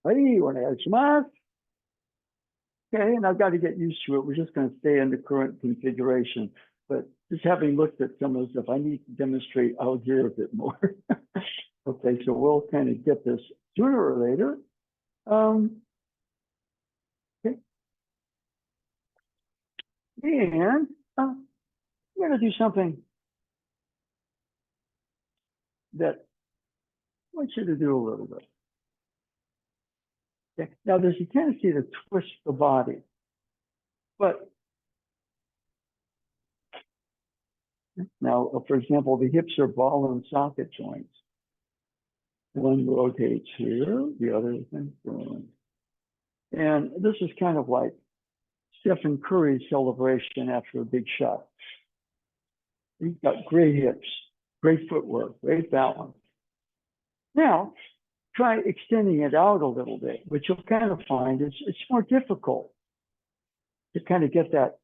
Hey, onegaishimasu. Okay, and I've got to get used to it. We're just going to stay in the current configuration. But just having looked at some of the stuff, I need to demonstrate out here a bit more. Okay, so we'll kind of get this sooner or later. Okay. And I'm going to do something that I want you to do a little bit. Okay. Now, there's a tendency to twist the body, but now, for example, the hips are ball and socket joints. One rotates here, the other is in front. And this is kind of like Stephen Curry's celebration after a big shot. He's got great hips, great footwork, great balance. Now, try extending it out a little bit, which you'll kind of find it's more difficult to kind of get that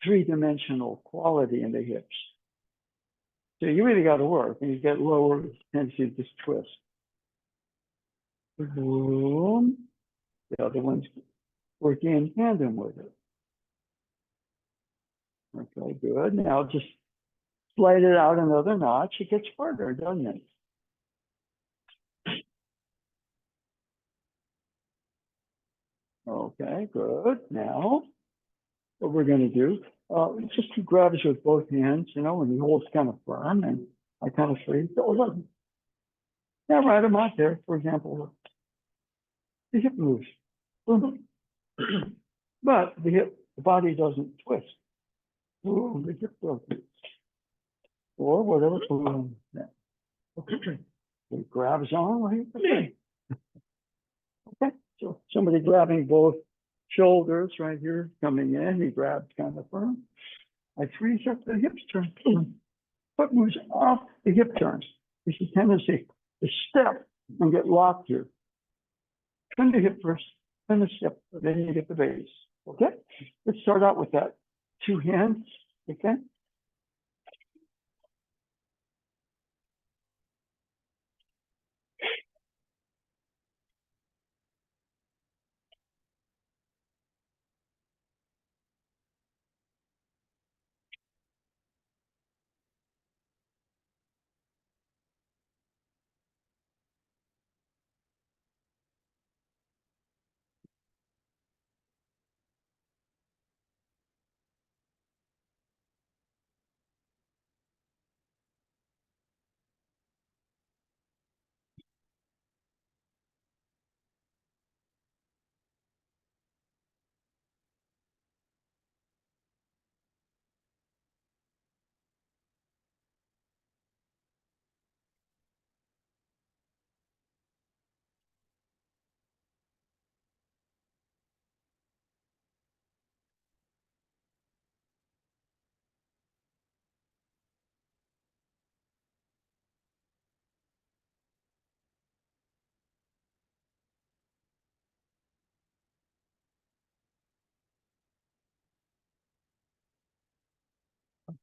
three-dimensional quality in the hips. So you really got to work, and you get lower tendency to just twist. Boom. The other one's working in tandem with it. Okay, good. Now just slide it out another notch. It gets harder, doesn't it? Okay, good. Now, what we're going to do, just two grabs with both hands, you know, and the hold's kind of firm, and I kind of freeze. Oh, look. Yeah, right, I'm out there. For example, the hip moves. But the body doesn't twist. Ooh, the hip rotates. Or whatever. Okay. It grabs on right there. Okay, so somebody grabbing both shoulders right here, coming in, he grabs kind of firm. I freeze up the hips turn. Foot moves off the hip turns. There's a tendency to step and get locked here. Turn the hip first, then the step, then you get the base. Okay, let's start out with that. Two hands, okay?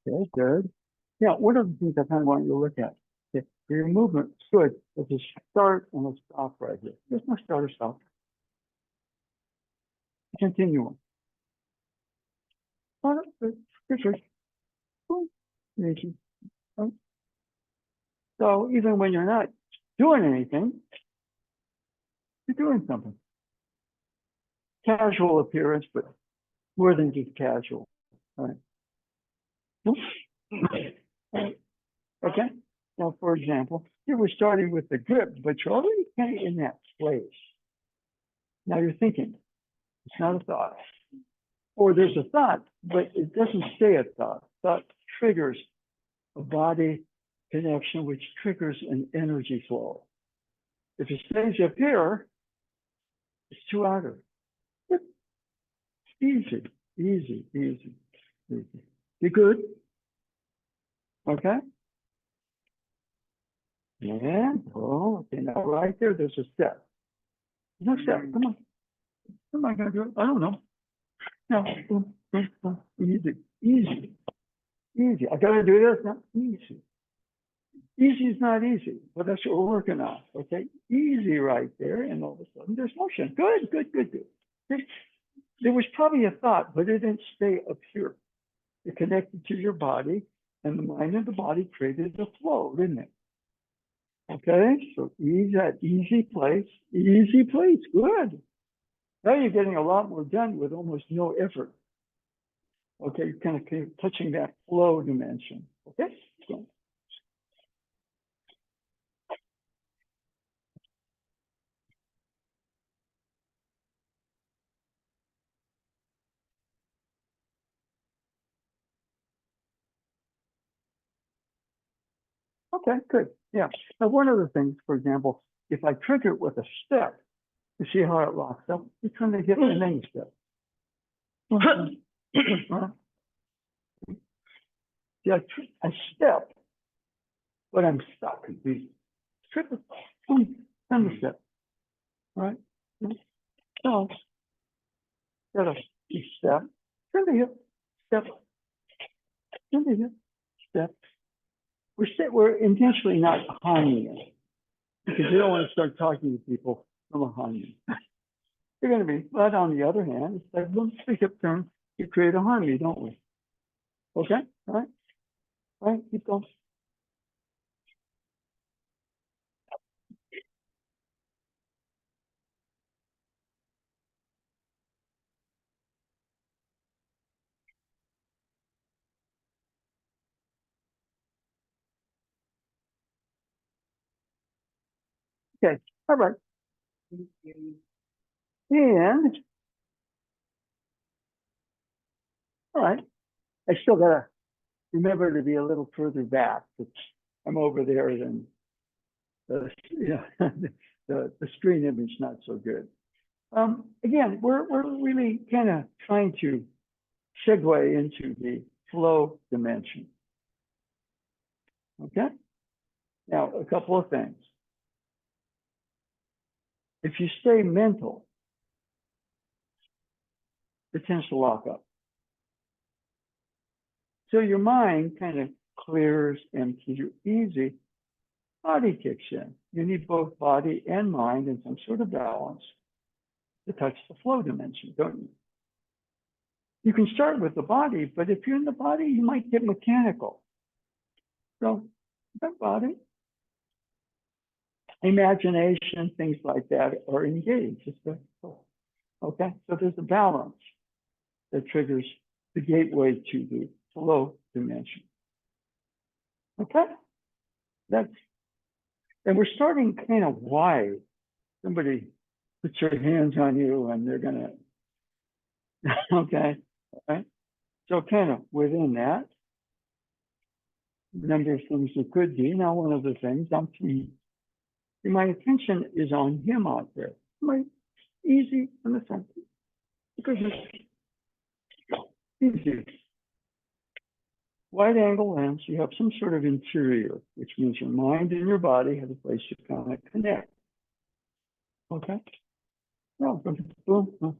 Okay, good. Yeah, one of the things I kind of want you to look at, okay, your movement is good. There's a start and a stop right here. There's no start or stop. Continuum. So even when you're not doing anything, you're doing something. Casual appearance, but more than just casual. All right. Okay. Now, for example, here we're starting with the grip, but you're already kind of in that place. Now you're thinking. It's not a thought. Or there's a thought, but it doesn't stay a thought. Thought triggers a body connection, which triggers an energy flow. If it stays up here, it's too outer. Easy, easy, easy, easy. You good? Okay. And, oh, okay, now right there, there's a step. No step, come on. Am I gonna do it? I don't know. No, boom, boom, boom. Easy, easy, easy. I gotta do this now, easy. Easy is not easy, but that's what we're working on. Okay, easy right there, and all of a sudden there's motion. Good, good, good, good. There was probably a thought, but it didn't stay up here. It connected to your body, and the mind and the body created the flow, didn't it? Okay, so easy place, good. Now you're getting a lot more done with almost no effort. Okay, you're kind of touching that flow dimension. Okay, so, okay, good. Yeah. Now, one of the things, for example, if I trigger it with a step, you see how it locks up? You turn the hip and then you step. See, I step, but I'm stuck. Triple, turn the step. All right? So, got a step, turn the hip, step, turn the hip, step. We're intentionally not harming it because you don't want to start talking to people from a harmony. You're going to be, but on the other hand, it's like once the hip turn, you create a harmony, don't we? Okay, all right, keep going. Okay, all right. And, all right, I still got to remember to be a little further back. I'm over there than the, the screen image not so good. Again, we're really kind of trying to segue into the flow dimension. Okay. Now, a couple of things. If you stay mental, it tends to lock up. So your mind kind of clears, empties, you're easy. Body kicks in. You need both body and mind in some sort of balance to touch the flow dimension, don't you? You can start with the body, but if you're in the body, you might get mechanical. So, that body, imagination, things like that are engaged. Okay, so there's a balance that triggers the gateway to the flow dimension. Okay, and we're starting kind of wide. Somebody puts their hands on you and they're gonna, okay, all right. So kind of within that, number of things that could be. Now, one of the things my attention is on him out there. Easy in the center. Because it's easy. Wide angle lens, you have some sort of interior, which means your mind and your body have a place to kind of connect. Okay? Now, boom.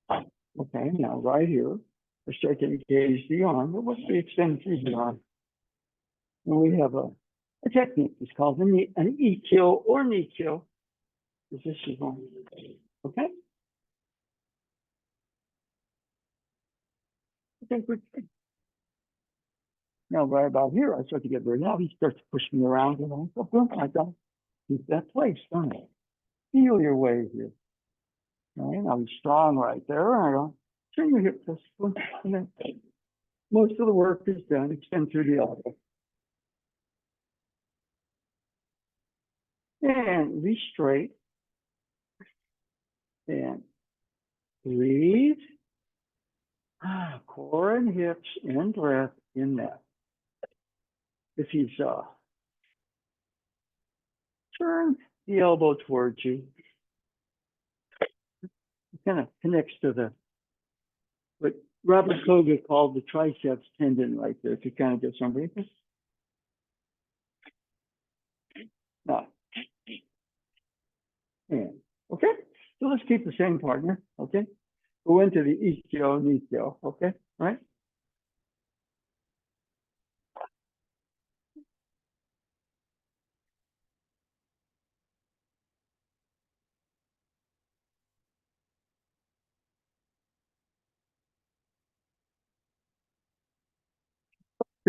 Okay, now right here, I start to engage the arm. But what's the extend through the arm? And we have a technique. It's called an E-kill or knee kill. This is one. Okay? Okay, good. Now, right about here, I start to get very loud. He starts to push me around, so boom, I don't keep that place, don't I? Feel your way here. All right, now he's strong right there. I don't turn your hip just boom, and then most of the work is done. Extend through the elbow. And be straight. And breathe. Core and hips and breath in that. If he's turn the elbow towards you, it kind of connects to what Robert Koga called the triceps tendon right there. If you kind of get somebody. No. And okay, so let's keep the same partner. Okay, go into the Ichio, Nichio. Okay, all right.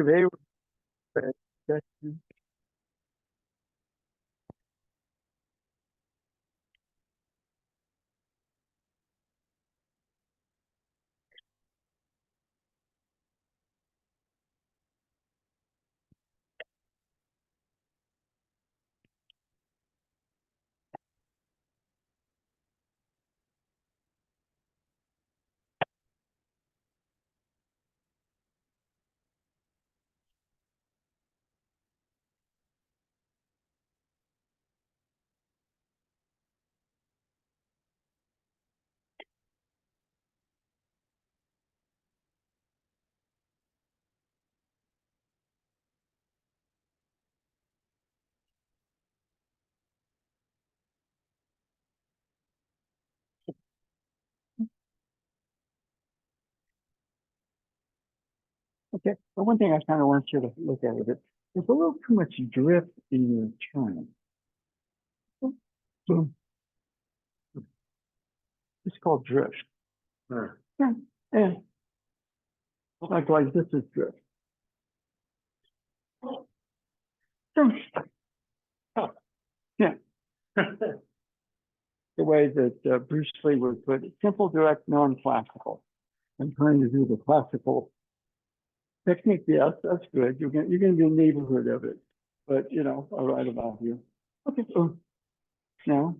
Today, okay. But one thing I kind of want you to look at is that there's a little too much drift in your turn. So it's called drift. Sure. Yeah. And likewise, this is drift. So, yeah. The way that Bruce Lee would put it, simple, direct, non-classical. I'm trying to do the classical technique. Yes, that's good. You're going to be in the neighborhood of it. But, you know, I'll write about you. Okay, so now,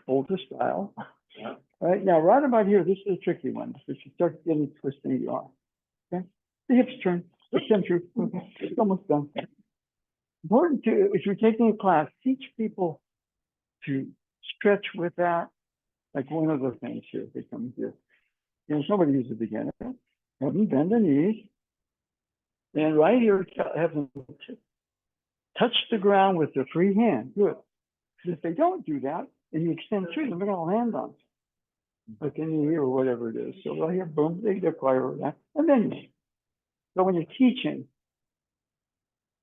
older style. Yeah. All right, now right about here, this is a tricky one. So you start getting twisting the arm. Okay, the hips turn, the center. Okay, it's almost done. Important to, if you're taking a class, teach people to stretch with that. Like one of the things here, they come here. You know, somebody who's a beginner, have them bend the knees. And right here, have them touch the ground with their free hand. Good. Because if they don't do that, and you extend through them, they're going to land on it. Like in the ear or whatever it is. So right here, boom, they acquire that. And then, so when you're teaching,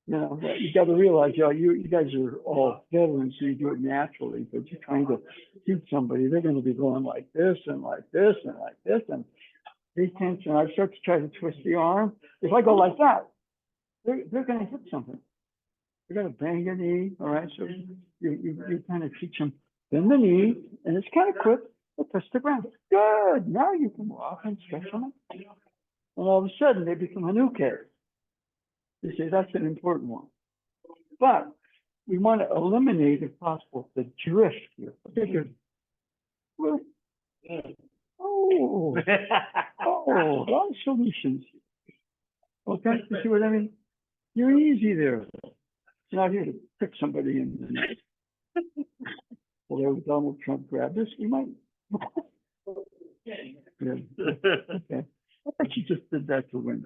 you know, you got to realize, you know, you guys are all veterans, so you do it naturally, but you're trying to teach somebody, they're going to be going like this and like this and like this. And they tension. I start to try to twist the arm. If I go like that, they're going to hit something. They're going to bang your knee. All right. So you kind of teach them, bend the knee, and it's kind of quick. Touch the ground. Good. Now you can walk and stretch them. And all of a sudden, they become a new case. You see, that's an important one. But we want to eliminate, if possible, the drift here. Because, well, oh, a lot of solutions. Okay, you see what I mean? You're easy there. You're not here to pick somebody in the neck. Well, there was Donald Trump grabbed this. We might. Yeah. Okay. I bet you just did that to win.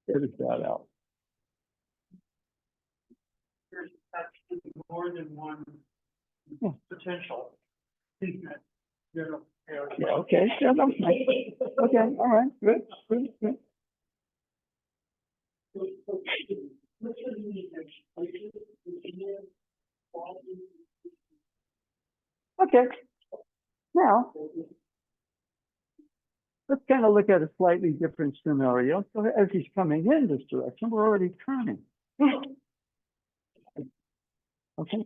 Edit that out. There's actually more than one potential. Yeah, okay. Yeah, that was nice. Okay, all right, good, good, good. Okay. Now, let's kind of look at a slightly different scenario. So as he's coming in this direction, we're already turning. Okay.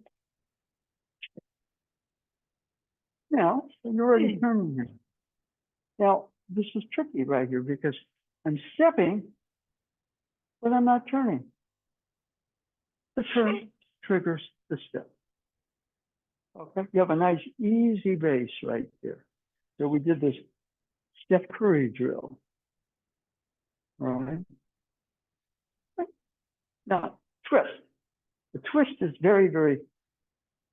Now, you're already turning here. Now, this is tricky right here because I'm stepping, but I'm not turning. The turn triggers the step. Okay, you have a nice easy base right there. So we did this Steph Curry drill. All right. Now, twist. The twist is very, very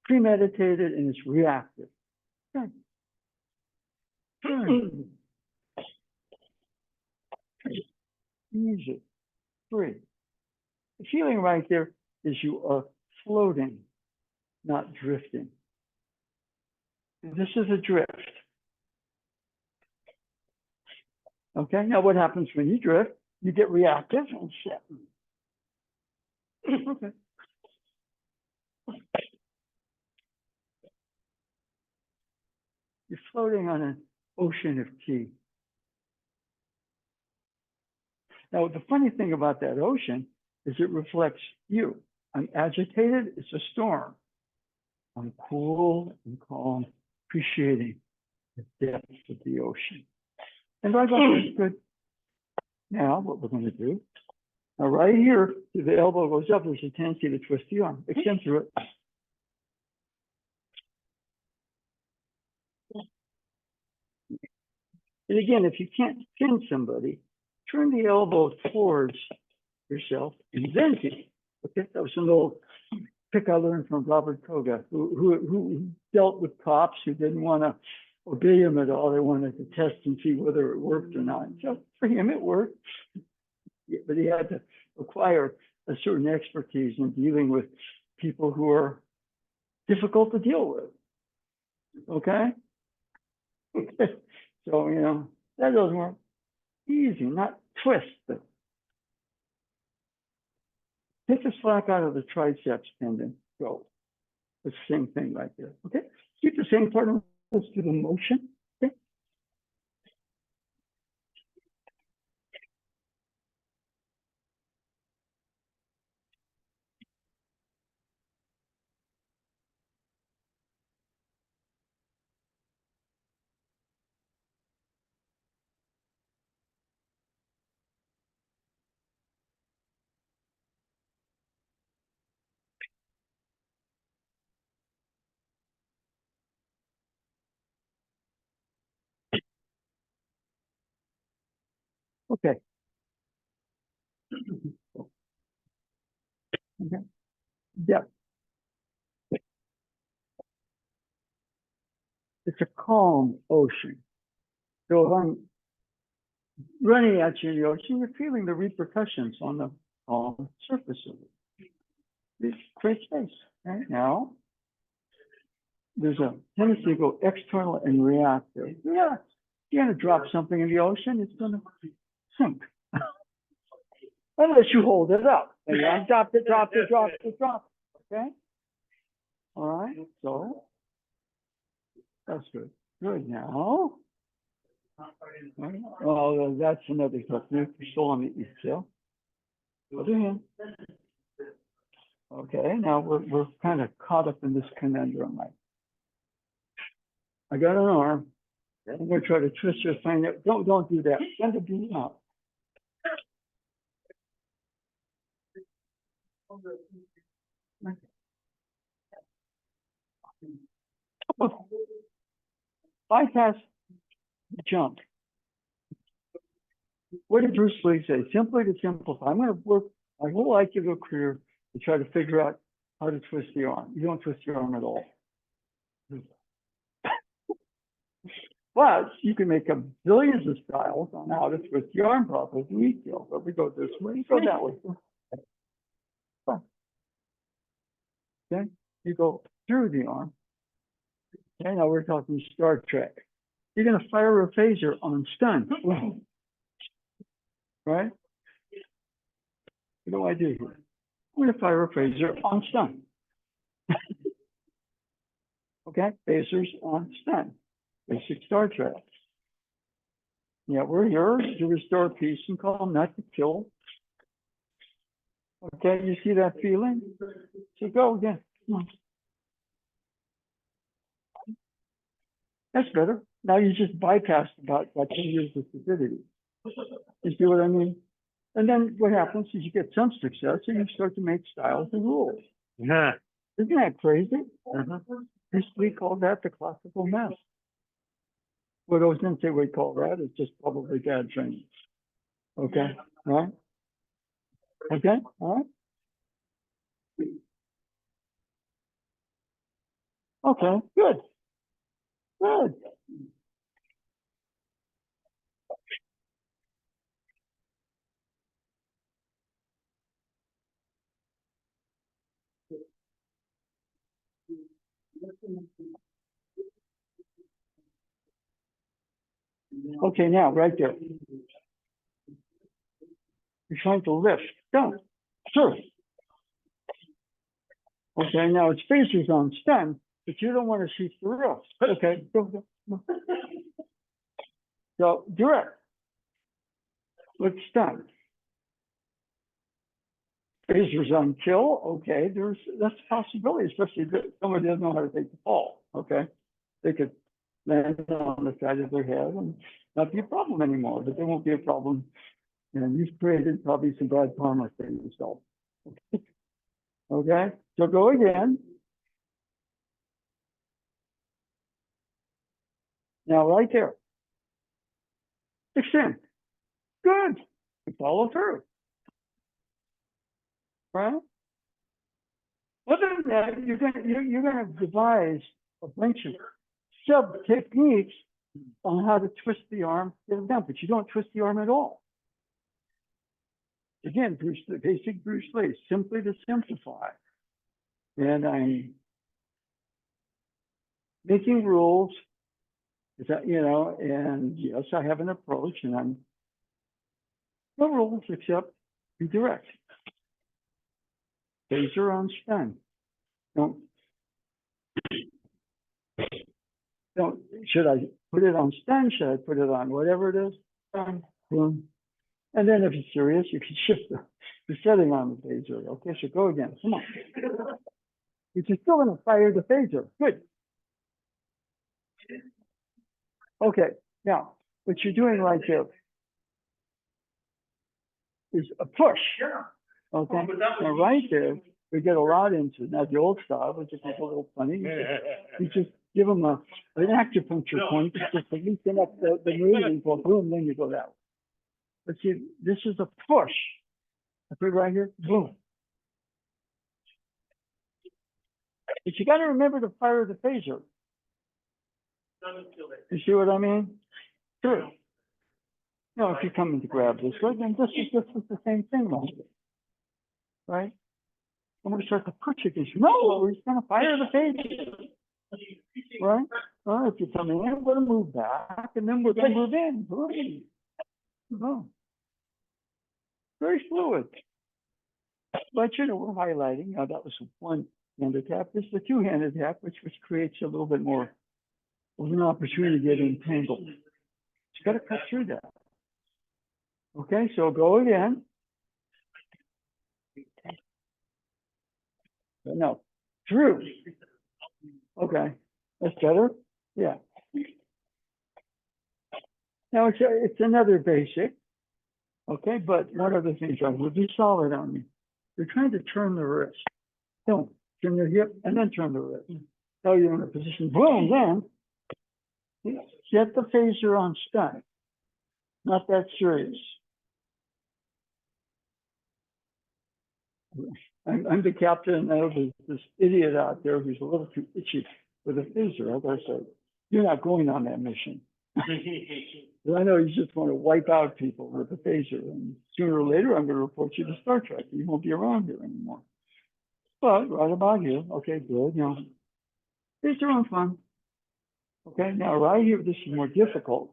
premeditated and it's reactive. Turn. Turn. Easy. Free. The feeling right there is you are floating, not drifting. This is a drift. Okay, now what happens when you drift? You get reactive and shit. Okay. You're floating on a ocean of ki. Now, the funny thing about that ocean is it reflects you. I'm agitated, it's a storm. I'm cool and calm, appreciating the depth of the ocean. And I got this good. Now, what we're going to do, now right here, if the elbow goes up, there's a tendency to twist the arm. Extend through it. And again, if you can't pin somebody, turn the elbow towards yourself and then pin. Okay, that was an old trick I learned from Robert Koga, who dealt with cops who didn't want to obey him at all. They wanted to test and see whether it worked or not. So for him, it worked. Yeah, but he had to acquire a certain expertise in dealing with people who are difficult to deal with. Okay? So, you know, that doesn't work. Easy, not twist, but take the slack out of the triceps tendon. Go. It's the same thing right there. Okay? Keep the same part of this to the motion. Okay? Okay. Okay. Yeah. It's a calm ocean. So if I'm running at you in the ocean, you're feeling the repercussions on the calm surface of it. This creates space. Right now, there's a tendency to go external and reactive. Yeah, you're going to drop something in the ocean, it's going to sink. Unless you hold it up. And you drop it. Okay? All right, so that's good. Good now. Oh, that's another technique. You're still on the east tail. Other hand. Okay, now we're kind of caught up in this conundrum. I got an arm. I'm going to try to twist your finger. Don't do that. Send the beam out. Bypass the jump. What did Bruce Lee say? Simply to simplify. I'm going to work my whole Aikido career to try to figure out how to twist the arm. You don't twist your arm at all. But you can make a billions of styles on how to twist the arm properly. We feel, but we go this way, go that way. Okay, you go through the arm. Okay, now we're talking Star Trek. You're going to fire a phaser on stun. Right? What do I do here? I'm going to fire a phaser on stun. Okay, phasers on stun. Basic Star Trek. Yeah, we're here to restore peace and calm, not to kill. Okay, you see that feeling? So go again. Come on. That's better. Now you just bypassed about 10 years of stupidity. You see what I mean? And then what happens is you get some success and you start to make styles and rules. Yeah. Isn't that crazy? History called that the classical mess. What those didn't say we call that, it's just probably bad training. Okay, all right? Okay, all right? Okay, good. Good. Okay, now right there. You're trying to lift. Don't. Sure. Okay, now it's phasers on stun, but you don't want to shoot the roof. Okay, go. So direct. Let's stun. Phasers on kill. Okay, that's a possibility, especially if somebody doesn't know how to take the fall. Okay, they could land on the side of their head and not be a problem anymore. But there won't be a problem, and you've created probably some bad karma for yourself. Okay, so go again. Now right there, extend. Good. Follow through. Right? Other than that, you're gonna devise a bunch of sub techniques on how to twist the arm, get it down, but you don't twist the arm at all. Again, the basic Bruce Lee, simply to simplify. And I'm making rules, is that, and yes, I have an approach, and I'm no rules except be direct. Phaser on stun. Don't, should I put it on stun? Should I put it on whatever it is? Stun, boom. And then if it's serious, you can shift the setting on the phaser. Okay, so go again. Come on. You're still going to fire the phaser. Good. Okay, now, what you're doing right there is a push. Okay, now right there, we get a lot into, now the old style, which is a little funny. You just give them an acupuncture point, just to loosen up the meridian, go boom, then you go that way. But see, this is a push. I put it right here, boom. But you got to remember to fire the phaser. You see what I mean? Sure. No, if you come in to grab this way, then this is the same thing, right? I'm going to start to push against you. No, we're just going to fire the phaser. Right? Well, if you come in, we're going to move back, and then we're going to move in. Oh. Very fluid. But we're highlighting. Now that was one-handed tap. This is the two-handed tap, which creates a little bit more of an opportunity to get entangled. You got to cut through that. Okay, so go again. No, through. Okay, that's better. Yeah. Now it's another basic. Okay, but one of the things I would be solid on me. You're trying to turn the wrist. Don't turn your hip and then turn the wrist. Now you're in a position. Boom, then get the phaser on stun. Not that serious. I'm the captain, and there's this idiot out there who's a little too itchy with a phaser. As I said, you're not going on that mission. I know you just want to wipe out people with a phaser, and sooner or later I'm going to report you to Star Trek. You won't be around here anymore. But right about here, okay, good. Phaser on fun. Okay, now right here, this is more difficult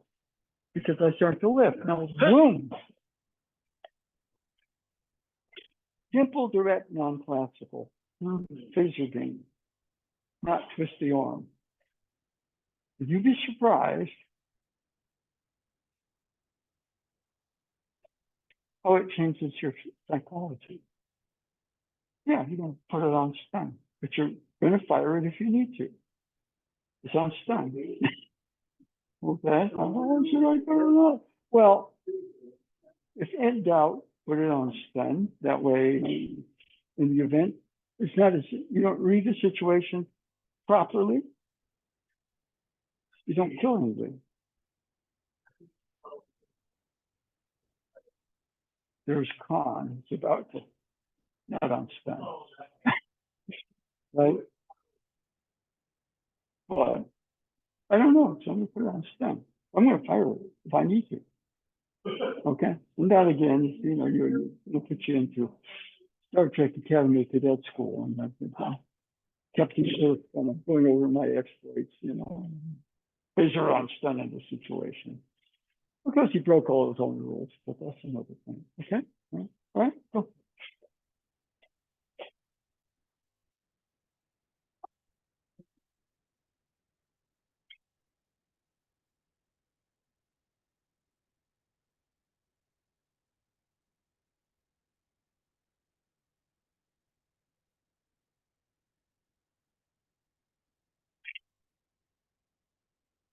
because I start to lift. Now, boom. Simple, direct, non-classical. Phaser game. Not twist the arm. You'd be surprised how it changes your psychology. Yeah, you're going to put it on stun, but you're going to fire it if you need to. It's on stun. Okay. Oh, should I put it on? Well, if in doubt, put it on stun. That way, in the event, it's not as you don't read the situation properly, you don't kill anybody. There's Khan. It's about to not on stun. Right? But I don't know. So I'm going to put it on stun. I'm going to fire it if I need to. Okay. And that again, you'll put you into Star Trek Academy Cadet School, and I've kept you going over my exploits, Phaser on stun in the situation. Because he broke all his own rules, but that's another thing. Okay? All right? Go.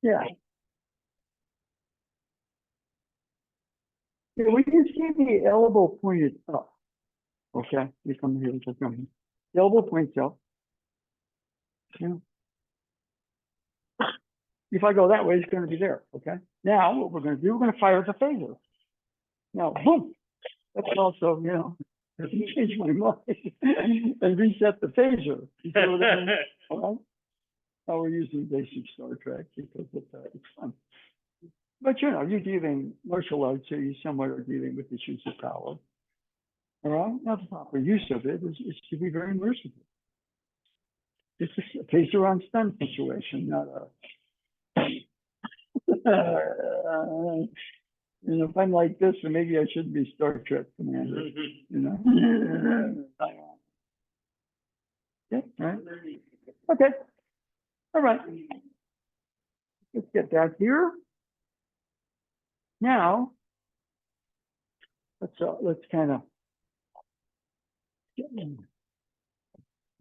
Yeah. Yeah, we can see the elbow pointed up. Okay, you come here, just come here. The elbow points up. Yeah. If I go that way, it's going to be there. Okay. Now, what we're going to do, we're going to fire the phaser. Now, boom. That's also, change my mind and reset the phaser. You see what I mean? All right. Now we're using basic Star Trek because it's fun. But you're dealing martial arts, so you somewhat are dealing with issues of power. All right. Now the proper use of it is to be very merciful. It's a phaser on stun situation, not a. If I'm like this, then maybe I shouldn't be Star Trek commander. Yeah, right. Okay. All right. Let's get back here. Now, let's kind of get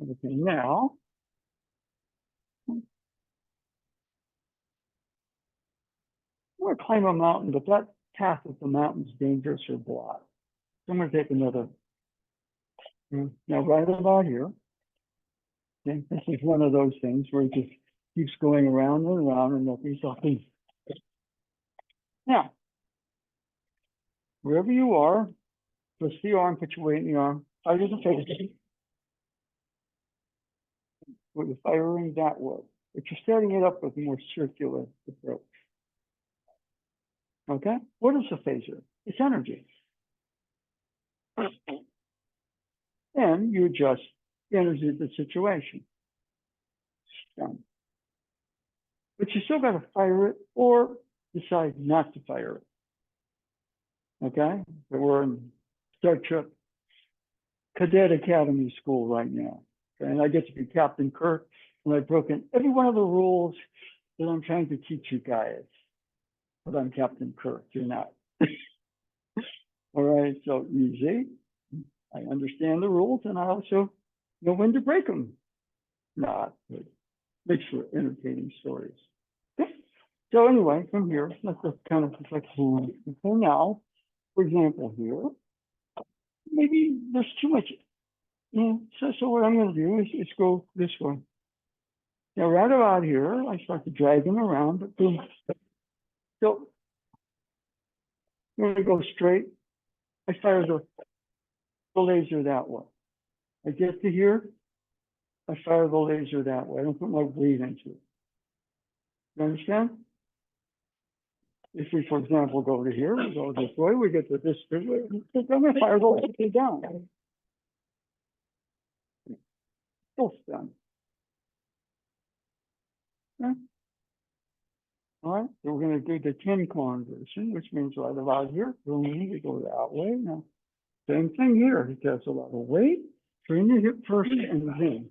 everything now. I'm going to climb a mountain, but that path of the mountain is dangerous or blocked. So I'm going to take another. Now, right about here. Okay, this is one of those things where it just keeps going around and around and nothing's stopping. Now, wherever you are, twist the arm, put your weight in the arm, fire the face. We're firing that way, but you're setting it up with a more circular approach. Okay? What is a phaser? It's energy. And you adjust the energy of the situation. Done. But you still got to fire it or decide not to fire it. Okay? So we're in Star Trek Cadet Academy School right now. Okay? And I get to be Captain Kirk, and I've broken every one of the rules that I'm trying to teach you guys. But I'm Captain Kirk, you're not. All right, so easy. I understand the rules, and I also know when to break them. Not, but makes for entertaining stories. Okay. So anyway, from here, let's just kind of like so now, for example, here, maybe there's too much. So what I'm going to do is go this way. Now, right about here, I start to drag them around, but boom. So I'm going to go straight. I fire the laser that way. I get to here, I fire the laser that way. I don't put my weight into it. You understand? If we, for example, go to here, we go this way, we get to this way, I'm going to fire the laser down. Still stun. Okay? All right, so we're going to do the 10 conversion, which means right about here, boom, we go that way. Now, same thing here. He does a lot of weight, turn the hip first and then.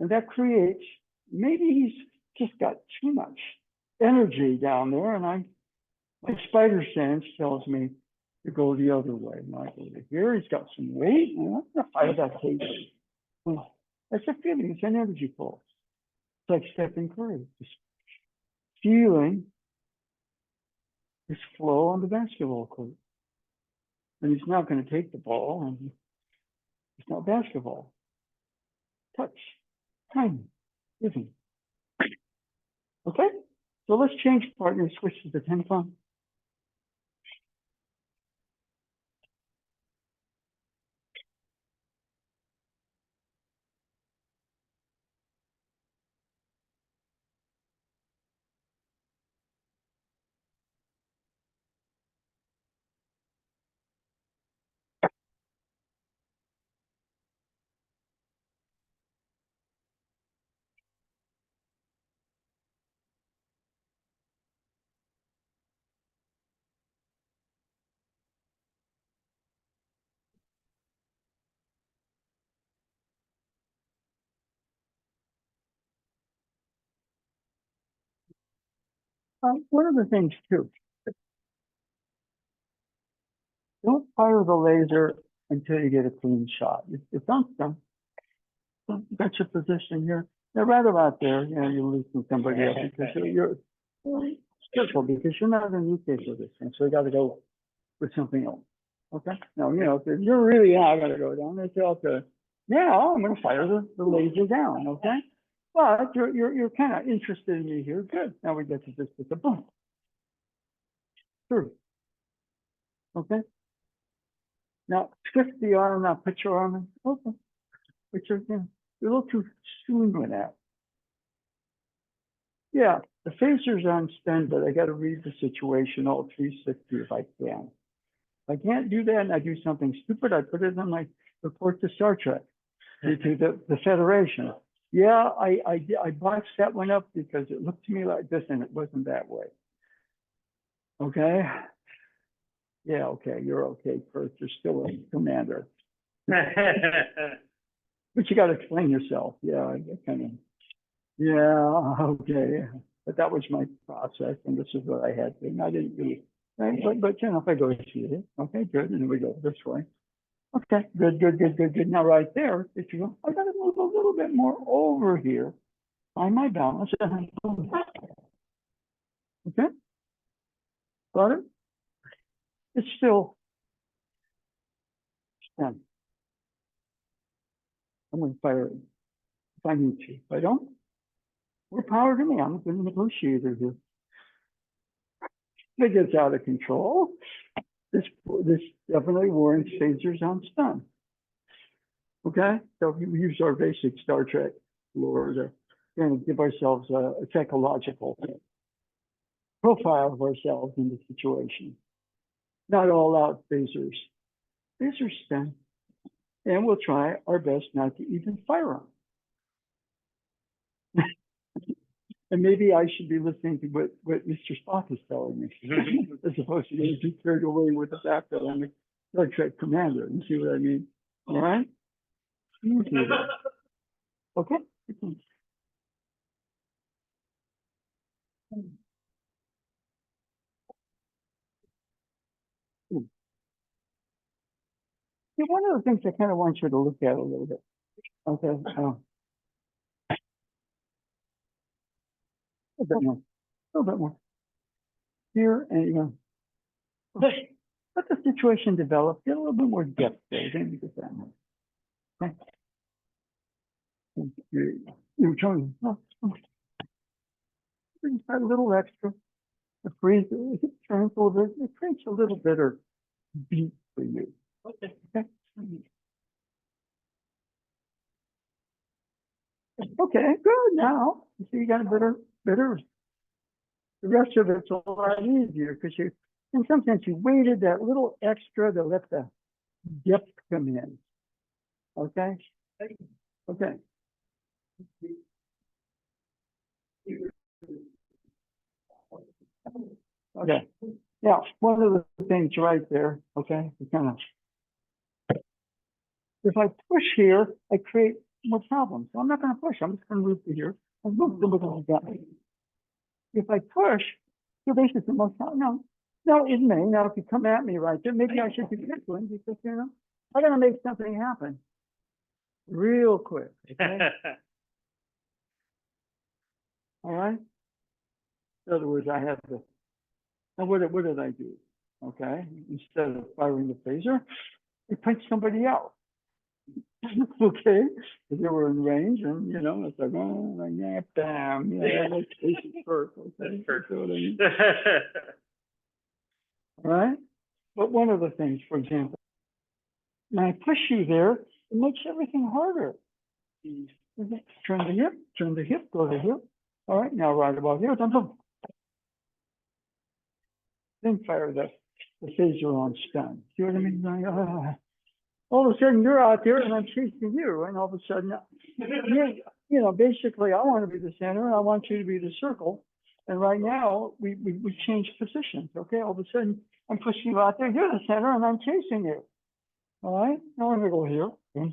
And that creates, maybe he's just got too much energy down there, and my spider sense tells me to go the other way. Now I go to here, he's got some weight, and I'm going to fire that cage. Well, that's a feeling, it's an energy pulse. It's like Stephen Curry, just feeling this flow on the basketball court. And he's not going to take the ball, and it's not basketball. Touch, time, rhythm. Okay? So let's change partner, switch to the 10 con. One of the things too, don't fire the laser until you get a clean shot. It's done. You got your position here. Now, right about there, you know, you loosen somebody up because you're careful because you're not in the case of this, and so you got to go with something else. Okay. Now, you know, if you're really not going to go down, they say, okay, now I'm going to fire the laser down. Okay. But you're kind of interested in me here. Good. Now we get to just put the boom through. Okay. Now twist the arm. Now put your arm in. Okay. But you're a little too soon with that. Yeah, the phaser's on stun, but I got to read the situation all 360 if I can. If I can't do that and I do something stupid, I put it on my report to Star Trek, to the Federation. Yeah, I boxed that one up because it looked to me like this and it wasn't that way. Okay. Yeah, okay, you're okay, Kurt. You're still a commander. But you got to explain yourself. Yeah, I kind of. Yeah, okay. But that was my process, and this is what I had to. And I didn't really, right? But you know, if I go through it, okay, good, and then we go this way. Okay, good. Now, right there, if you go, I got to move a little bit more over here, find my balance, and then boom. Okay, got it? It's still done. I'm going to fire it if I need to. If I don't, we're power to me. I'm a good negotiator here. If it gets out of control, this definitely warrants phasers on stun. Okay, so we use our basic Star Trek lore to kind of give ourselves a psychological profile of ourselves in the situation. Not all out phasers. Phasers stun, and we'll try our best not to even fire them. And maybe I should be listening to what Mr. Spock is telling me, as opposed to getting too carried away with the fact that I'm a Star Trek commander. You see what I mean? All right? Okay. See, one of the things I kind of want you to look at a little bit. Okay. A bit more. A little bit more. Here and you know, let the situation develop. Get a little bit more depth there. Then you get that more. Okay. You're trying a little extra. The freeze, if it turns a little bit, it creates a little better beat for you. Okay. Okay, good. Now, you see, you got a better. The rest of it's a lot easier because you, in some sense, you waited that little extra to let the depth come in. Okay. Okay. Okay. Now, one of the things right there, okay, kind of, if I push here, I create more problems. So I'm not going to push. I'm just going to move to here. And move like that. If I push, you're basically the most, no, it may. Now, if you come at me right there, maybe I should be careful because, you know, I got to make something happen real quick. Okay? All right. In other words, I have to. And what did I do? Okay, instead of firing the phaser, I punched somebody out. Okay, because they were in range, and you know, it's like, oh, like, yeah, bam, yeah, let's face it first. Okay, that's what I mean. All right, but one of the things, for example, when I push you there, it makes everything harder. Turn the hip, go to the hip. All right, now right about here, then fire the phaser on stun. See what I mean? All of a sudden you're out there and I'm chasing you, and all of a sudden, you know, basically I want to be the center and I want you to be the circle. And right now we change positions. Okay, all of a sudden I'm pushing you out there. You're the center and I'm chasing you. All right, now I'm gonna go here and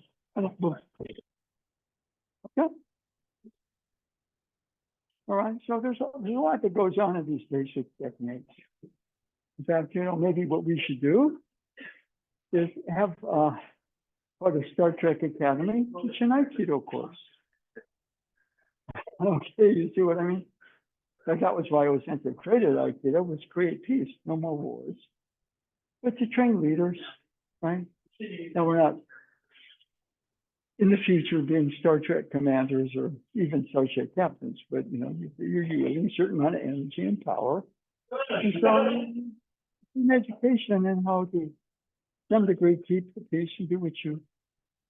boom. Okay. All right, so there's a lot that goes on in these basic techniques. In fact, you know, maybe what we should do is have part of Star Trek Academy teach an Aikido course. Okay, you see what I mean? Like that was why I was sent to created Aikido, was create peace, no more wars. But to train leaders, right? Now we're not in the future being Star Trek commanders or even Star Trek captains, but you know, you're using a certain amount of energy and power. And so in education and how to some degree keep the peace and do what you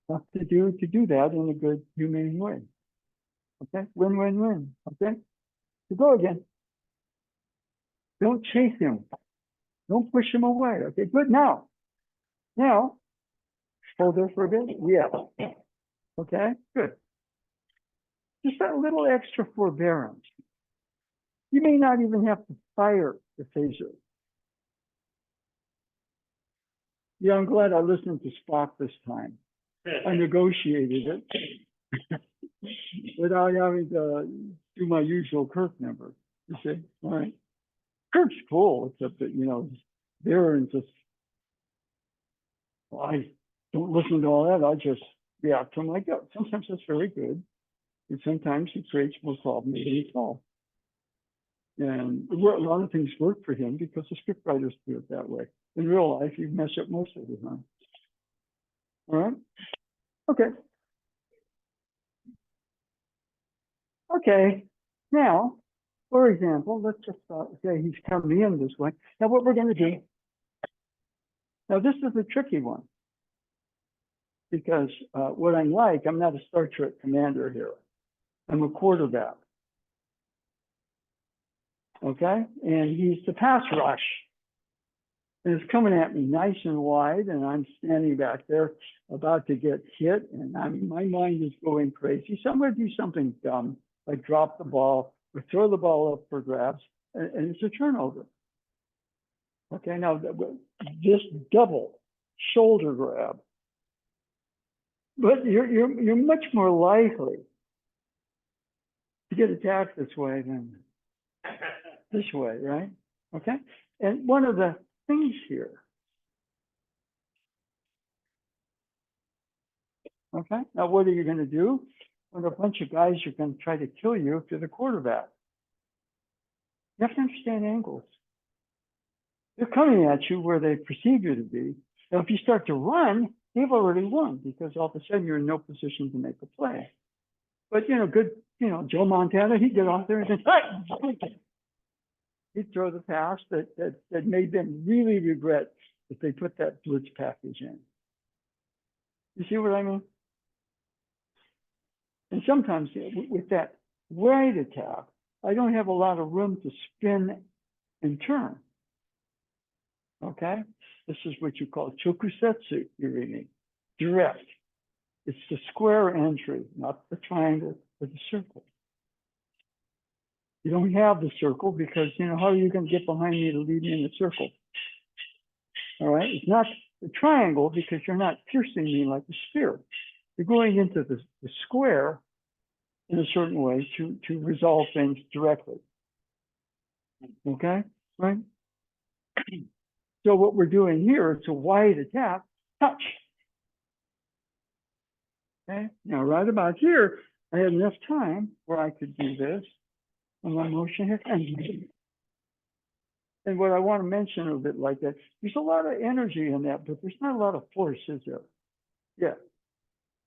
have to do that in a good, humane way. Okay? Win, win, win. Okay? So go again. Don't chase him. Don't push him away. Okay, good. Now, hold there for a bit. Yeah. Okay, good. Just a little extra forbearance. You may not even have to fire the phaser. Yeah, I'm glad I listened to Spock this time. I negotiated it without having to do my usual Kirk number. You see? All right. Kirk's cool, except that, you know, there and just, well, I don't listen to all that. I just react to him like that. Sometimes that's very good. And sometimes he creates more problems than he solves. And a lot of things work for him because the script writers do it that way. In real life, you mess up most of the time. All right? Okay. Okay. Now, for example, let's just say he's coming in this way. Now, what we're going to do, now this is a tricky one. Because what I'm like, I'm not a Star Trek commander here. I'm a quarterback. Okay? And he's the pass rush. And it's coming at me nice and wide, and I'm standing back there about to get hit, and my mind is going crazy. So I'm going to do something dumb, like drop the ball or throw the ball up for grabs, and it's a turnover. Okay, now this double shoulder grab, but you're much more likely to get attacked this way than this way, right? Okay, and one of the things here. Okay, now what are you going to do when a bunch of guys are going to try to kill you if you're the quarterback? You have to understand angles. They're coming at you where they perceive you to be. Now, if you start to run, they've already won because all of a sudden you're in no position to make a play. But, you know, good, you know, Joe Montana, he'd get off there and say, he'd throw the pass that made them really regret if they put that blitz package in. You see what I mean? And sometimes with that right attack, I don't have a lot of room to spin and turn. Okay? This is what you call chokusetsu, you're reading. Direct. It's the square entry, not the triangle, but the circle. You don't have the circle because, you know, how are you going to get behind me to lead me in the circle? All right? It's not the triangle because you're not piercing me like a spear. You're going into the square in a certain way to resolve things directly. Okay? Right? So what we're doing here, it's a wide attack, touch. Okay? Now, right about here, I had enough time where I could do this. And my motion here. And what I want to mention a bit like that, there's a lot of energy in that, but there's not a lot of force, is there? Yeah.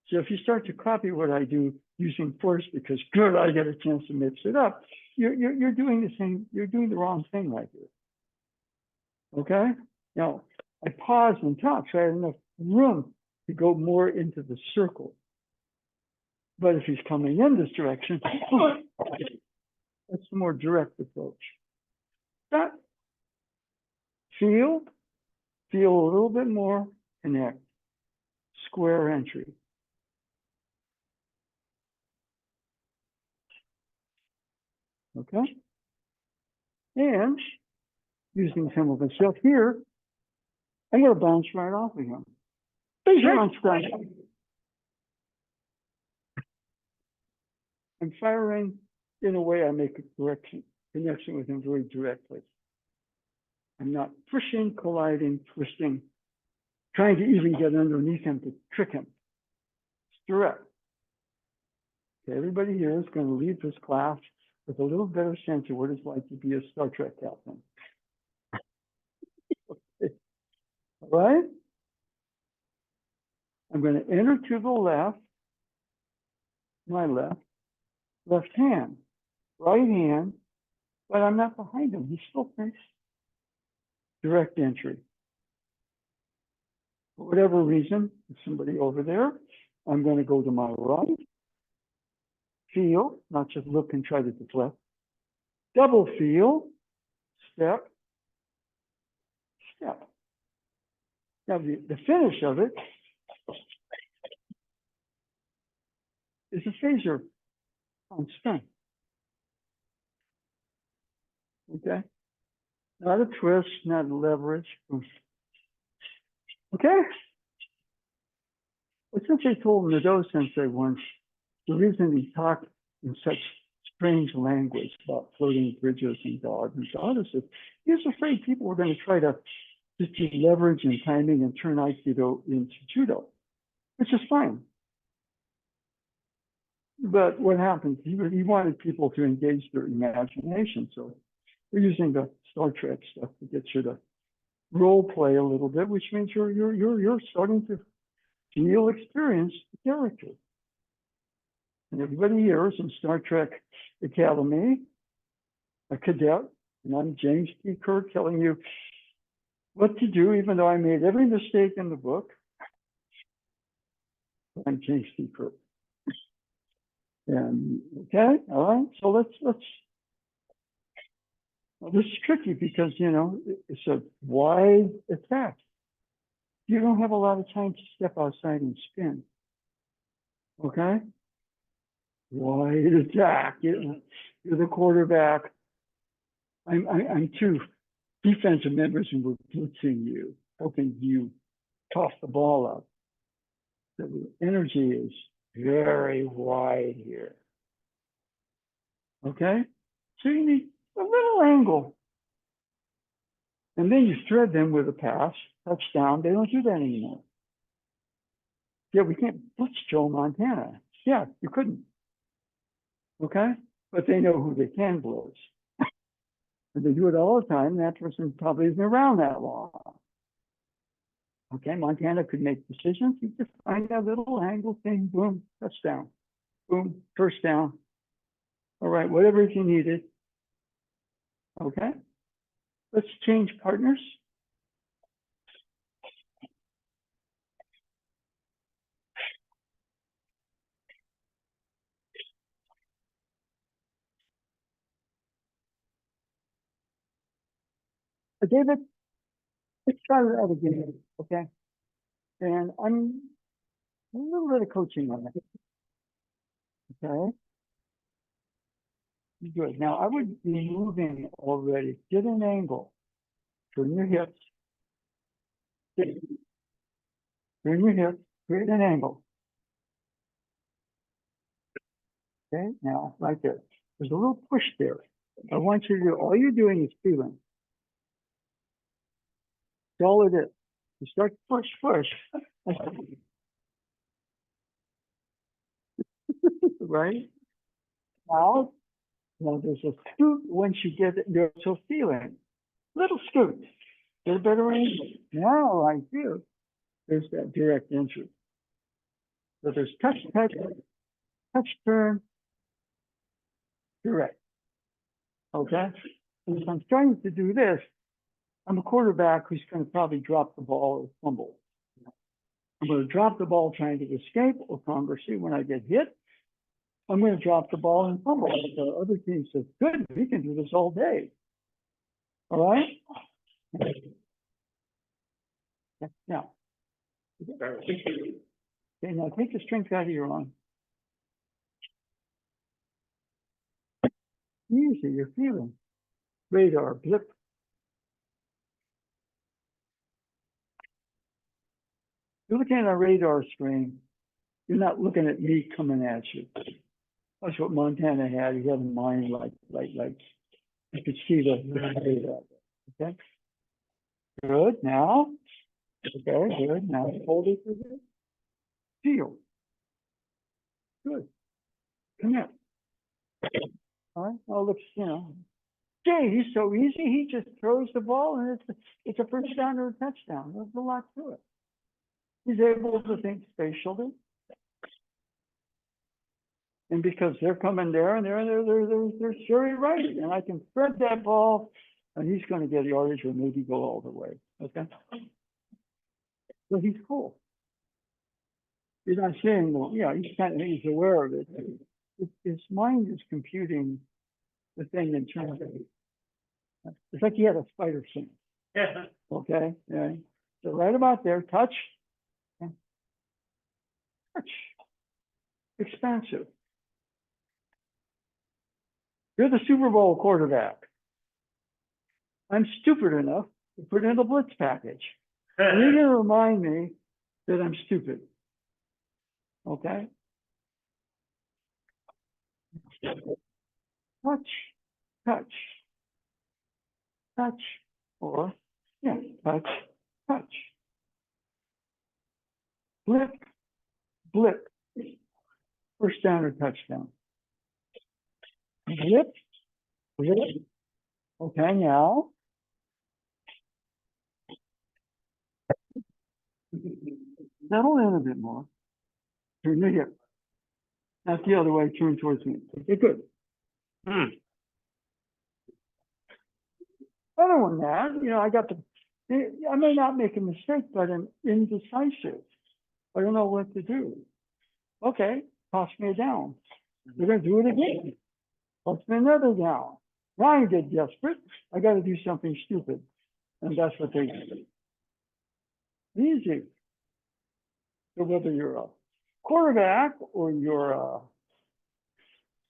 So if you start to copy what I do using force because good, I get a chance to mix it up, you're doing the same, you're doing the wrong thing right here. Okay? Now, I pause and talk, so I have enough room to go more into the circle. But if he's coming in this direction, that's the more direct approach. That feel a little bit more, connect. Square entry. Okay? And using some of myself here, I got to bounce right off of him. I'm firing in a way I make a connection with him very directly. I'm not pushing, colliding, twisting, trying to even get underneath him to trick him. It's direct. Okay, everybody here is going to leave this class with a little better sense of what it's like to be a Star Trek captain. All right? I'm going to enter to the left, my left hand, right hand, but I'm not behind him. He's still facing direct entry. For whatever reason, there's somebody over there. I'm going to go to my right, feel, not just look and try to deflect. Double feel, step, step. Now the finish of it is a phaser on spin. Okay? Not a twist, not a leverage. Okay? Well, since I told Nado Sensei once, the reason he talked in such strange language about floating bridges and goddesses, he was afraid people were going to try to just use leverage and timing and turn Aikido into Judo, which is fine. But what happened? He wanted people to engage their imagination. So we're using the Star Trek stuff to get you to role play a little bit, which means you're starting to feel, experience the character. And everybody here is in Star Trek Academy, a cadet, and I'm James T. Kirk telling you what to do, even though I made every mistake in the book. I'm James T. Kirk. And okay, all right. So let's. Well, this is tricky because it's a wide attack. You don't have a lot of time to step outside and spin. Okay, wide attack. You're the quarterback. I'm two defensive members who were blitzing you, hoping you toss the ball up. The energy is very wide here. Okay? So you need a little angle. And then you thread them with a pass, touchdown. They don't do that anymore. Yeah, we can't blitz Joe Montana. Yeah, you couldn't. Okay? But they know who they can blitz. And they do it all the time. That person probably isn't around that long. Okay, Montana could make decisions. You just find that little angle thing, boom, touchdown. Boom, first down. All right, whatever you needed. Okay, let's change partners. David, let's try that again, okay? And I'm a little bit of coaching on it, okay? Good. Now, I would be moving already. Get an angle. Turn your hips. Turn your hips. Create an angle. Okay, now, right there. There's a little push there. I want you to do, all you're doing is feeling. That's all it is. You start to push. Right? Now there's a scoot once you get it, there's a feeling. Little scoot. Get a better angle. Now I do. There's that direct entry. So there's touch, turn, direct. Okay? And if I'm starting to do this, I'm a quarterback who's going to probably drop the ball or fumble. I'm going to drop the ball trying to escape, or conversely, when I get hit, I'm going to drop the ball and fumble. The other team says, good, we can do this all day. All right? Now, okay, now take the strength out of your arm. Easy, you're feeling. Radar, blip. You're looking at a radar screen. You're not looking at me coming at you. That's what Montana had. He had in mind like you could see the radar. Okay. Good. Now. Okay, good. Now hold it for this. Feel. Good. Come here. All right, oh, looks, Jay, he's so easy, he just throws the ball and it's a first down or a touchdown. There's a lot to it. He's able to think spatially. And because they're coming there and they're very right, and I can spread that ball and he's going to get yardage or maybe go all the way. Okay. So he's cool. He's not saying, well, yeah, he's aware of it. His mind is computing the thing in terms of, it's like he had a spider sense. Yeah. Okay. Yeah. So right about there, touch. Touch. Expansive. You're the Super Bowl quarterback. I'm stupid enough to put in a blitz package. And you're going to remind me that I'm stupid. Okay? Touch, touch, touch, or, yeah, touch, touch. Blip, blip. First down or touchdown. Blip, blip. Okay, now. Settle in a bit more. Turn your hip. Not the other way, turn towards me. Okay, good. Other than that, I may not make a mistake, but I'm indecisive. I don't know what to do. Okay, toss me down. We're going to do it again. Toss me another down. Now I get desperate. I got to do something stupid. And that's what they do. Easy. So whether you're a quarterback or you're a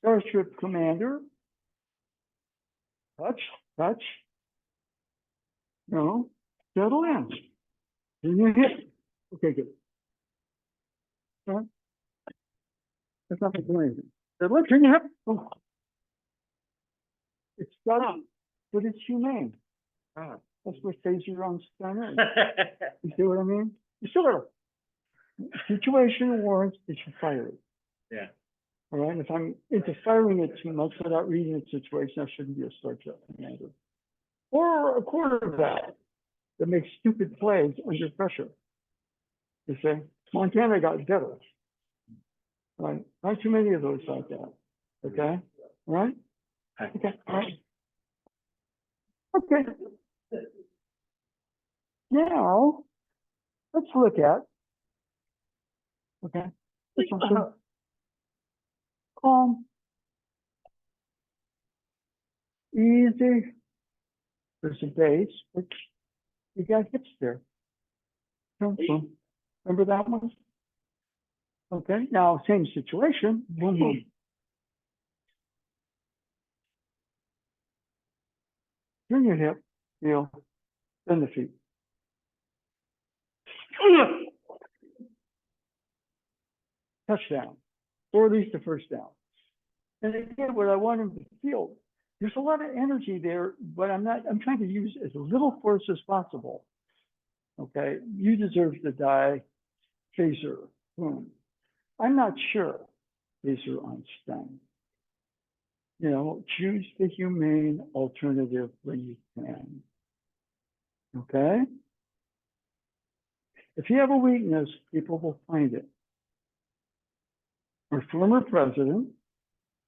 starship commander, touch, touch, settle in. And you hit. Okay, good. All right. That's not the anything. So look, turn your hip. Oh. It's subtle, but it's humane. That's what phaser on stun is. You see what I mean? You still got a situation warrants that you fire it. Yeah. All right. If I'm into firing it too much without reading the situation, I shouldn't be a starship commander. Or a quarterback that makes stupid plays under pressure. You see? Montana got better. Right? Not too many of those like that. Okay? All right? Okay. All right. Okay. Now, let's look at, okay, this one. Calm, easy. There's a base, but you got hips there. Remember that one? Okay, now same situation. Boom, boom. Turn your hip, heel, then the feet. Touchdown, or at least a first down. And again, what I want him to feel, there's a lot of energy there, but I'm trying to use as little force as possible. Okay, you deserve to die, phaser, boom. I'm not sure, phaser on stun. Choose the humane alternative when you can. Okay? If you have a weakness, people will find it. Our former president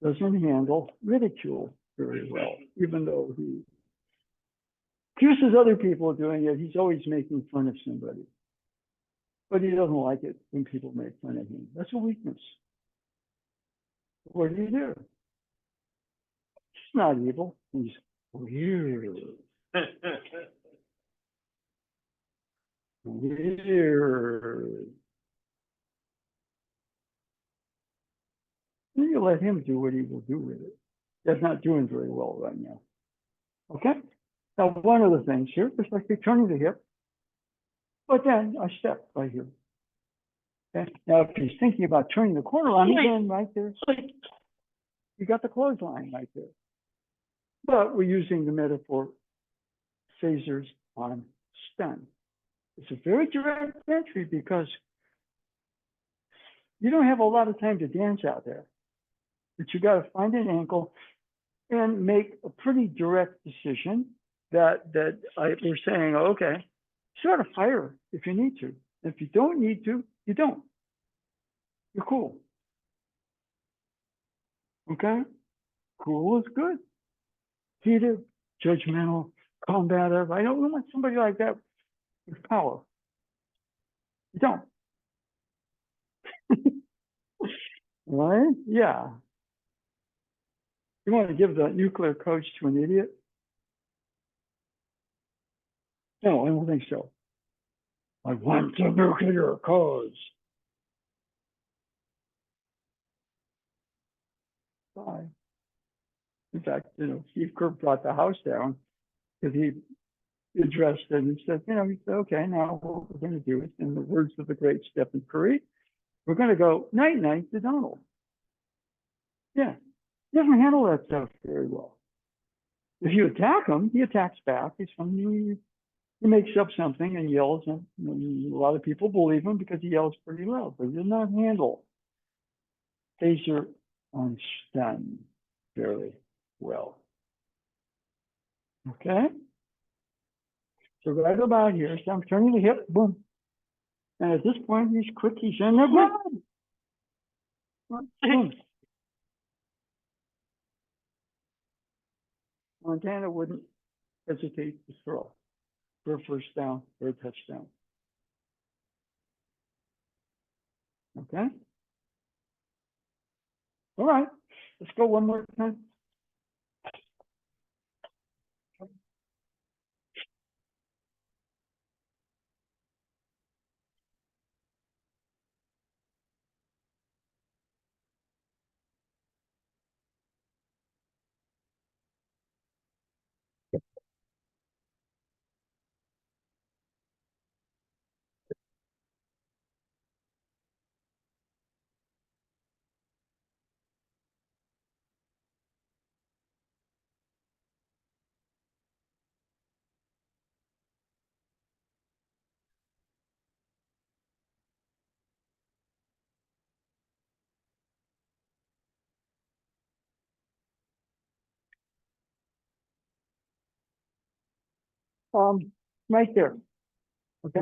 doesn't handle ridicule very well, even though he accuses other people of doing it. He's always making fun of somebody. But he doesn't like it when people make fun of him. That's a weakness. What do? He's not evil. He's weird. Weird. You let him do what he will do with it. That's not doing very well right now. Okay? Now, one of the things here is like turning the hip, but then I step right here. Okay? Now, if he's thinking about turning the corner line, again, right there, you got the clothesline right there. But we're using the metaphor phasers on stun. It's a very direct entry because you don't have a lot of time to dance out there. But you got to find an ankle and make a pretty direct decision we're saying, okay, sort of fire if you need to. If you don't need to, you don't. You're cool. Okay? Cool is good. Heated, judgmental, combative. I don't want somebody like that with power. You don't. Right? Yeah. You want to give the nuclear codes to an idiot? No, I don't think so. I want the nuclear codes. Bye. In fact, Steve Kerr brought the house down because he addressed it and said, he said, okay, now what we're going to do is, in the words of the great Stephen Curry, we're going to go night-night to Donald. Yeah. He doesn't handle that stuff very well. If you attack him, he attacks back. He makes up something and yells, and a lot of people believe him because he yells pretty loud, but he does not handle taser on stun very well. Okay? So right about here, so I'm turning the hip, boom. And at this point, he's quick, he's in the blood. Boom. Montana wouldn't hesitate to throw for a first down or a touchdown. Okay? All right, let's go one more time. Right there. Okay.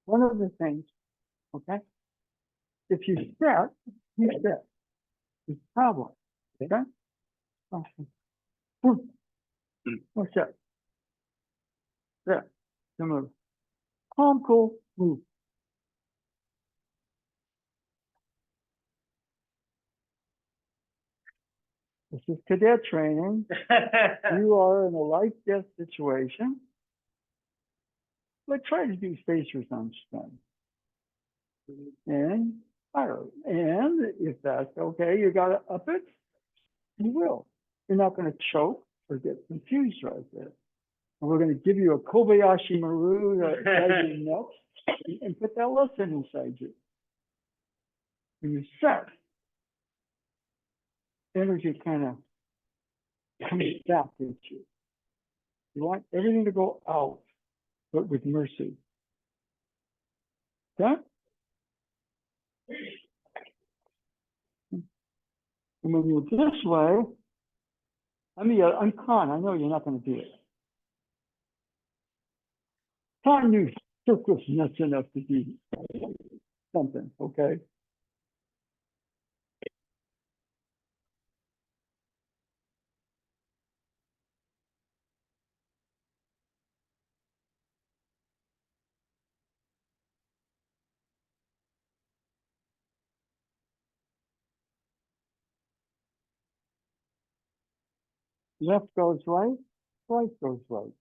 One of the things, okay, if you step, you step. It's a problem. Okay? Awesome. Boom. What's that? There. Come over. Calm, cool, move. This is cadet training. You are in a life-death situation. But try to do spacers on stun. And fire. And if that's okay, you got to up it, you will. You're not going to choke or get confused right there. And we're going to give you a Kobayashi Maru inside your neck and put that lesson inside you. When you set, energy kind of comes back into you. You want everything to go out, but with mercy. Okay? And when you're this way, I'm Khan. I know you're not going to do it. Khan knew circus nuts enough to do something, okay? Left goes right, right goes right.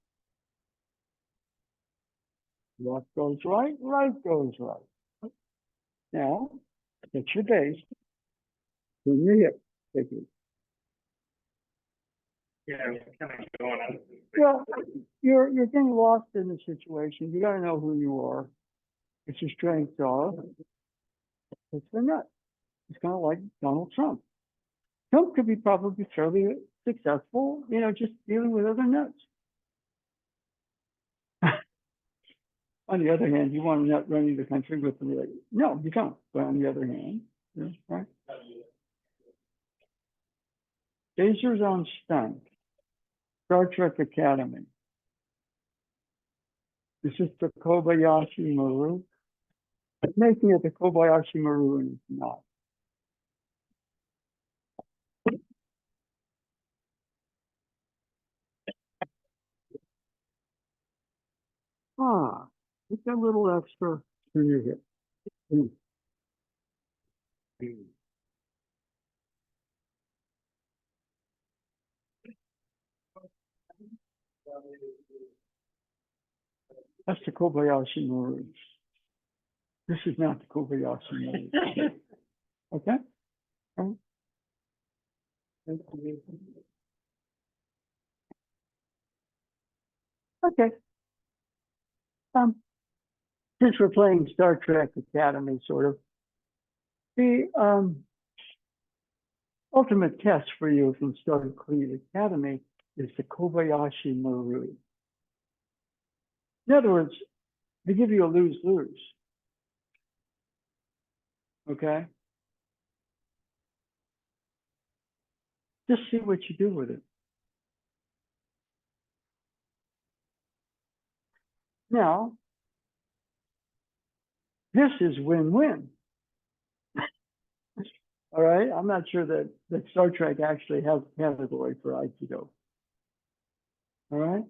Left goes right, right goes right. Now, get your base, turn your hip, take it. Yeah, kind of going on. Well, you're getting lost in the situation. You got to know who you are, what your strengths are. It's the nut. It's kind of like Donald Trump. Trump could be probably fairly successful, just dealing with other nuts. On the other hand, you want a nut running the country with the no, you don't. But on the other hand, right? Phasers on Stunt, Star Trek Academy. This is the Kobayashi Maru. I'm making it the Kobayashi Maru, and it's not. Ah, it's a little extra to your hip. Mm. That's the Kobayashi Maru. This is not the Kobayashi Maru. Okay? Okay. Since we're playing Star Trek Academy, sort of, the ultimate test for you from Starfleet Academy is the Kobayashi Maru. In other words, they give you a lose-lose. Okay? Just see what you do with it. Now, this is win-win. All right? I'm not sure that Star Trek actually has a category for Aikido. All right?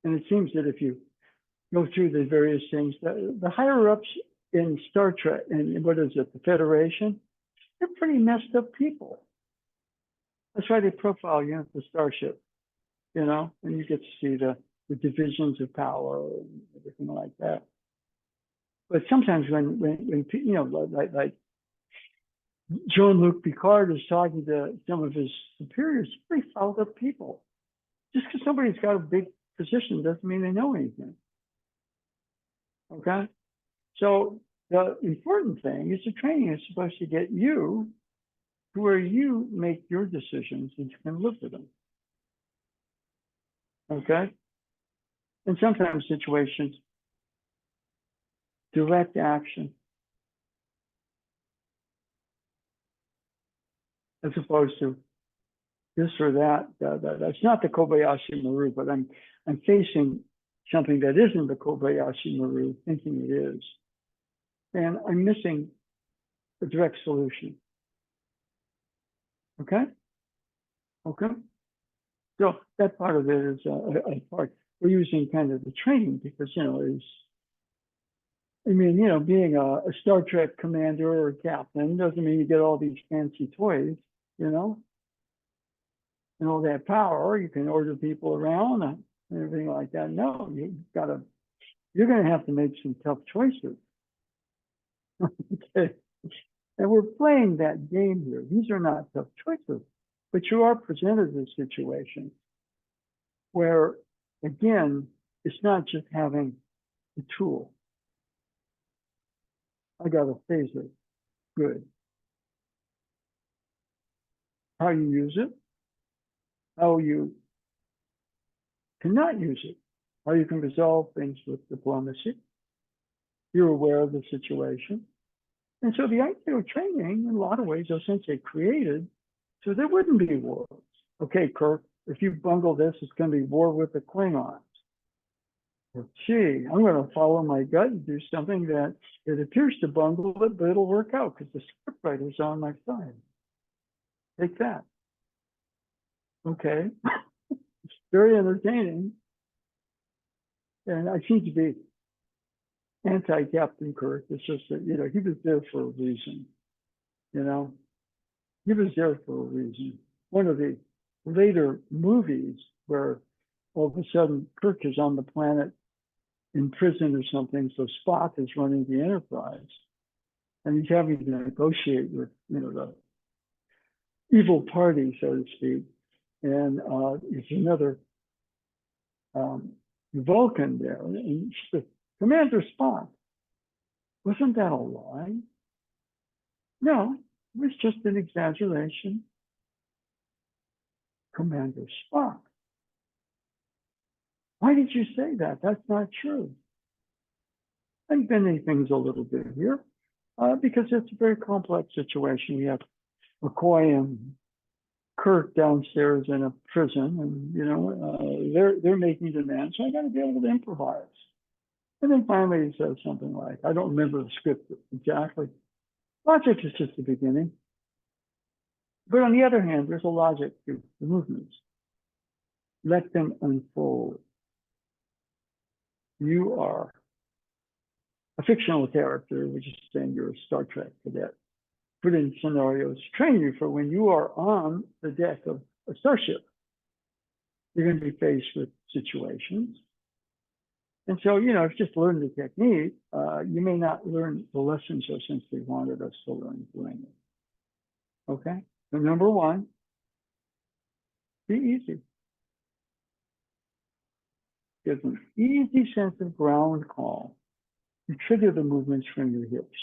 And it seems that if you go through the various things, the higher ups in Star Trek, and what is it, the Federation, they're pretty messed up people. That's why they profile you at the starship, you know, and you get to see the divisions of power and everything like that. But sometimes when you know, like Jean-Luc Picard is talking to some of his superiors, pretty fouled up people. Just because somebody's got a big position doesn't mean they know anything. Okay? So the important thing is the training is supposed to get you to where you make your decisions and you can live with them. Okay? And sometimes situations, direct action, as opposed to this or that. That's not the Kobayashi Maru, but I'm facing something that isn't the Kobayashi Maru, thinking it is. And I'm missing a direct solution. Okay? Okay? So that part of it is a part. We're using kind of the training because, you know, I mean, you know, being a Star Trek commander or a captain doesn't mean you get all these fancy toys, you know, and all that power. You can order people around and everything like that. No, you're going to have to make some tough choices. Okay. And we're playing that game here. These are not tough choices, but you are presented with situations where, again, it's not just having a tool. I got a phaser. Good. How you use it, how you cannot use it, how you can resolve things with diplomacy. You're aware of the situation. And so the Aikido training, in a lot of ways, those sensei created so there wouldn't be wars. Okay, Kirk, if you bungle this, it's going to be war with the Klingons. Well, gee, I'm going to follow my gut and do something that it appears to bungle it, but it'll work out because the scriptwriter's on my side. Take that. Okay. It's very entertaining. And I seem to be anti-Captain Kirk. It's just that, you know, he was there for a reason. You know, he was there for a reason. One of the later movies where all of a sudden Kirk is on the planet in prison or something, so Spock is running the Enterprise. And he's having to negotiate with, you know, the evil party, so to speak. And it's another Vulcan there. And she said, Commander Spock, wasn't that a lie? No, it was just an exaggeration. Commander Spock. Why did you say that? That's not true. I'm bending things a little bit here because it's a very complex situation. We have McCoy and Kurt downstairs in a prison, and they're making demands, so I got to be able to improvise. And then finally he says something like, I don't remember the script exactly. Logic is just the beginning. But on the other hand, there's a logic to the movements. Let them unfold. You are a fictional character, which is saying you're a Star Trek cadet. Put in scenarios, train you for when you are on the deck of a starship. You're going to be faced with situations. And so, if you just learn the technique, you may not learn the lessons so since they wanted us to learn doing it. Okay? So number one, be easy. Give an easy sense of ground calm. You trigger the movements from your hips.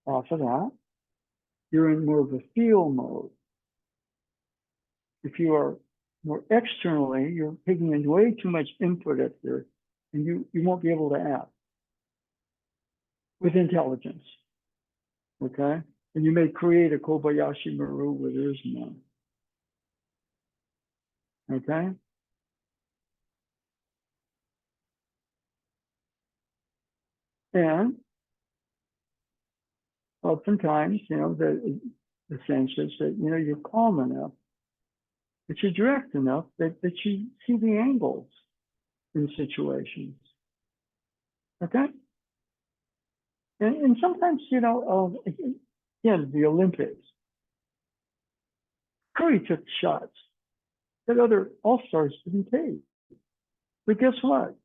Off of that, you're in more of a feel mode. If you are more externally, you're taking in way too much input at there, and you won't be able to act with intelligence. Okay? And you may create a Kobayashi Maru where there is none. Okay? And oftentimes, the sense is that, you're calm enough, that you're direct enough that you see the angles in situations. Okay? And sometimes, again, the Olympics, Curry took shots that other all-stars didn't take. But guess what?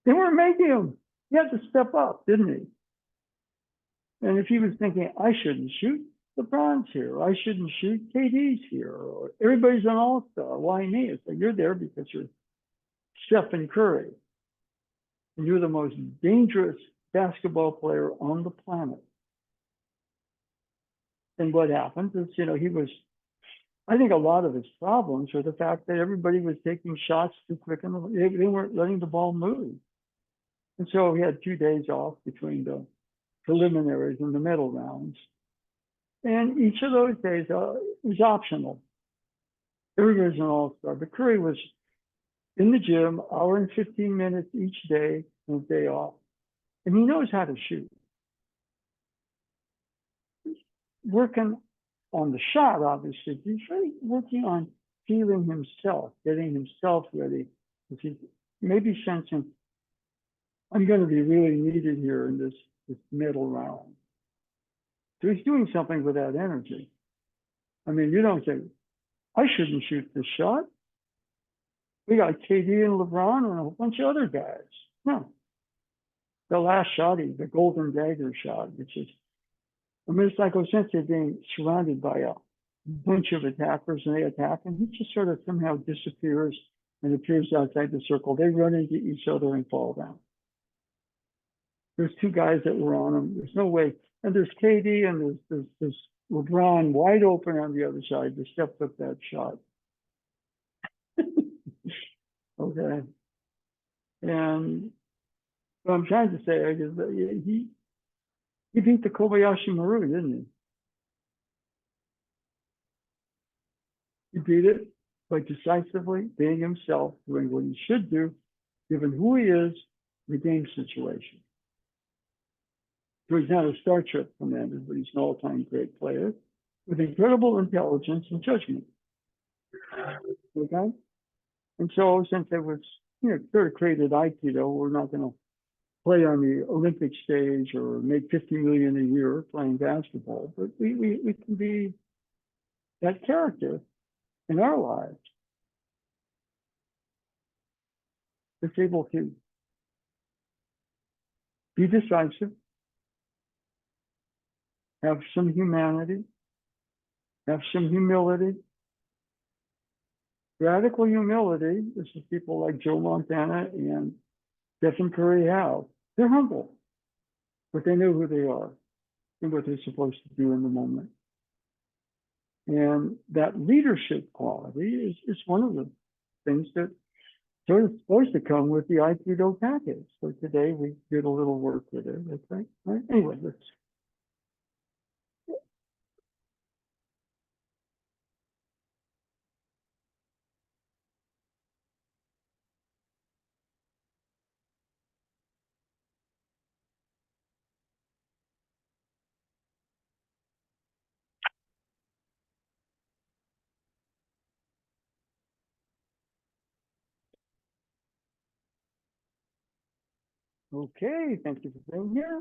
They weren't making them. He had to step up, didn't he? And if he was thinking, I shouldn't shoot, LeBron's here. I shouldn't shoot, KD's here. Or everybody's an all-star. Why me? It's like, you're there because you're Stephen Curry. And you're the most dangerous basketball player on the planet. And what happened is, I think a lot of his problems were the fact that everybody was taking shots too quick and they weren't letting the ball move. And so he had 2 days off between the preliminaries and the medal rounds. And each of those days was optional. Everybody's an all-star. But Curry was in the gym, hour and 15 minutes each day, and day off. And he knows how to shoot. Working on the shot, obviously, he's really working on feeling himself, getting himself ready. He's maybe sensing, I'm going to be really needed here in this middle round. So he's doing something with that energy. I mean, you don't say, I shouldn't shoot this shot. We got KD and LeBron and a whole bunch of other guys. No. The last shot, the golden dagger shot, which is, it's like Osensei being surrounded by a bunch of attackers and they attack and he just sort of somehow disappears and appears outside the circle. They run into each other and fall down. There's 2 guys that were on him. There's no way. And there's KD and there's LeBron wide open on the other side to step up that shot. Okay. And what I'm trying to say is that he beat the Kobayashi Maru, didn't he? He beat it by decisively being himself, doing what he should do, given who he is, the game situation. So he's not a Star Trek commander, but he's an all-time great player with incredible intelligence and judgment. Okay? And so since it was, sort of created Aikido, we're not going to play on the Olympic stage or make $50 million a year playing basketball, but we can be that character in our lives that's able to be decisive, have some humanity, have some humility. Radical humility, this is people like Joe Montana and Stephen Curry have. They're humble, but they know who they are and what they're supposed to do in the moment. And that leadership quality is one of the things that sort of supposed to come with the Aikido package. So today we did a little work with it, I think. Right? Anyway, let's. Okay, thank you for being here.